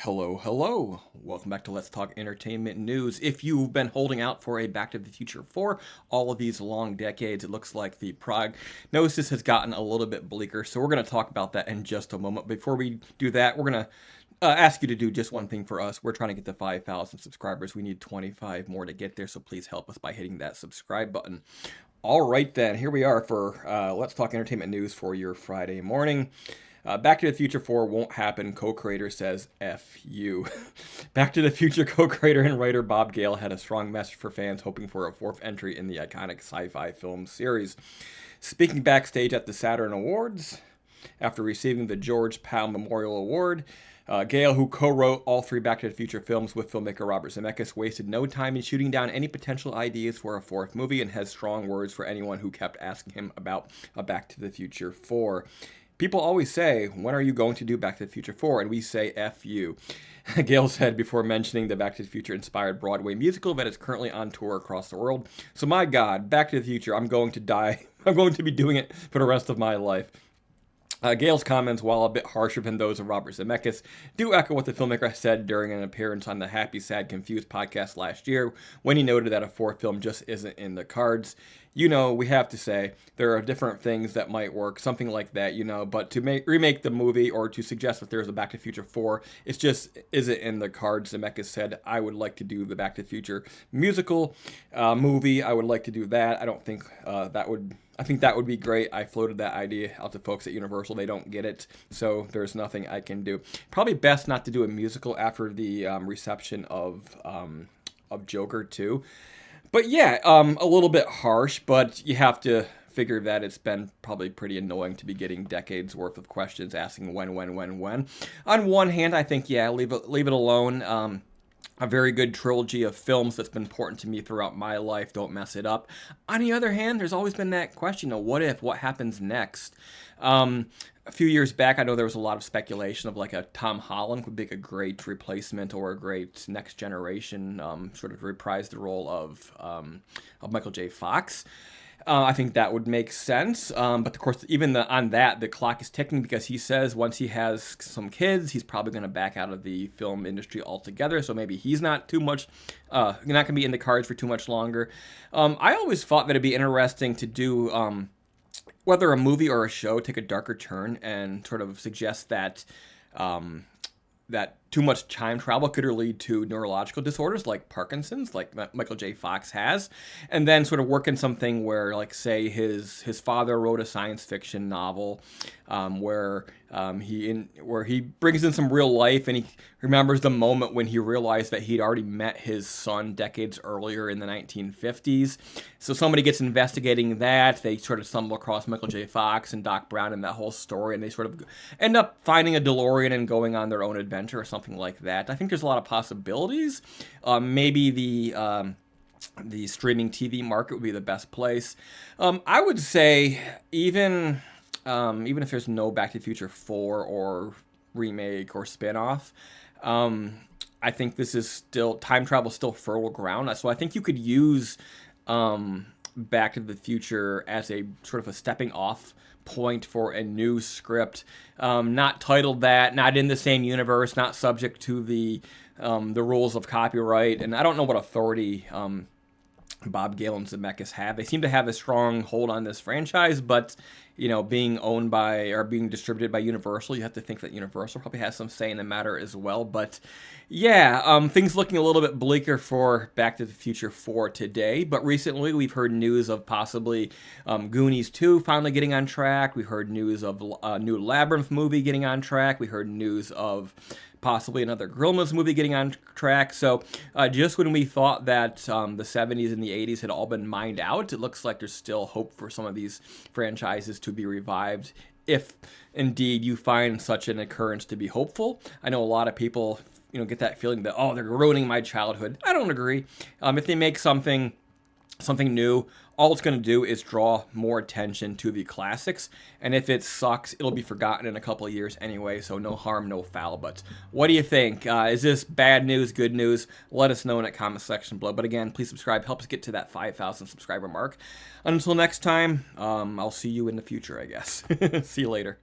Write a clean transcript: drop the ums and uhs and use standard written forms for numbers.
Hello, hello. Welcome back to Let's Talk Entertainment News. If you've been holding out for a Back to the Future 4 all of these long decades, it looks like the prognosis has gotten a little bit bleaker, so we're going to talk about that in just a moment. Before we do that, we're going to ask you to do just one thing for us. We're trying to get to 5,000 subscribers. We need 25 more to get there, so please help us by hitting that subscribe button. All right, then. Here we are for Let's Talk Entertainment News for your Friday morning. Back to the Future 4 won't happen, co-creator says F you. Back to the Future co-creator and writer Bob Gale had a strong message for fans hoping for a fourth entry in the iconic sci-fi film series. Speaking backstage at the Saturn Awards, after receiving the George Pal Memorial Award, Gale, who co-wrote all three Back to the Future films with filmmaker Robert Zemeckis, wasted no time in shooting down any potential ideas for a fourth movie and has strong words for anyone who kept asking him about a Back to the Future 4. People always say, when are you going to do Back to the Future 4? And we say, F you. Gale said before mentioning the Back to the Future inspired Broadway musical that is currently on tour across the world. So my God, Back to the Future, I'm going to die. I'm going to be doing it for the rest of my life. Gale's comments, while a bit harsher than those of Robert Zemeckis, do echo what the filmmaker said during an appearance on the Happy, Sad, Confused podcast last year, when he noted that a fourth film just isn't in the cards. You know, we have to say, there are different things that might work, something like that, you know, but to remake the movie or to suggest that there's a Back to the Future 4, it just isn't in the cards. Zemeckis said, I would like to do the Back to the Future musical movie. I would like to do that. I don't think I think that would be great. I floated that idea out to folks at Universal. They don't get it, so there's nothing I can do. Probably best not to do a musical after the reception of Joker 2. But yeah, a little bit harsh, but you have to figure that it's been probably pretty annoying to be getting decades worth of questions asking when. On one hand, I think, yeah, leave it alone. A very good trilogy of films that's been important to me throughout my life. Don't mess it up. On the other hand, there's always been that question of what happens next? A few years back, I know there was a lot of speculation of like a Tom Holland would be a great replacement or a great next generation, sort of reprise the role of Michael J. Fox. I think that would make sense. But of course, even on that, the clock is ticking because he says once he has some kids, he's probably going to back out of the film industry altogether. So maybe he's not not going to be in the cards for too much longer. I always thought that it'd be interesting to do whether a movie or a show take a darker turn and sort of suggest that that too much time travel could lead to neurological disorders like Parkinson's, like Michael J. Fox has, and then sort of work in something where, like, say his father wrote a science fiction novel where he brings in some real life and he remembers the moment when he realized that he'd already met his son decades earlier in the 1950s. So somebody gets investigating that. They sort of stumble across Michael J. Fox and Doc Brown and that whole story, and they sort of end up finding a DeLorean and going on their own adventure or something like that. I think there's a lot of possibilities. Maybe the streaming TV market would be the best place. I would say even if there's no Back to the Future 4 or remake or spinoff, I think this is still, time travel is still fertile ground. So I think you could use Back to the Future as a sort of a stepping off point for a new script, not titled that, not in the same universe, not subject to the rules of copyright. And I don't know what authority Bob Gale and Zemeckis have. They seem to have a strong hold on this franchise, but you know, being owned by or being distributed by Universal, you have to think that Universal probably has some say in the matter as well. But yeah, things looking a little bit bleaker for Back to the Future 4 today. But recently, we've heard news of possibly Goonies 2 finally getting on track. We heard news of a new Labyrinth movie getting on track. We heard news of possibly another Gremlins movie getting on track. So just when we thought that the 70s and the 80s had all been mined out, it looks like there's still hope for some of these franchises to be revived, if indeed you find such an occurrence to be hopeful. I know a lot of people, you know, get that feeling that, oh, they're ruining my childhood. I don't agree. If they make something new, all it's going to do is draw more attention to the classics, and if it sucks, it'll be forgotten in a couple of years anyway, so no harm, no foul. But what do you think? Is this bad news, good news? Let us know in the comment section below. But again, please subscribe. Help us get to that 5,000 subscriber mark. Until next time, I'll see you in the future, I guess. See you later.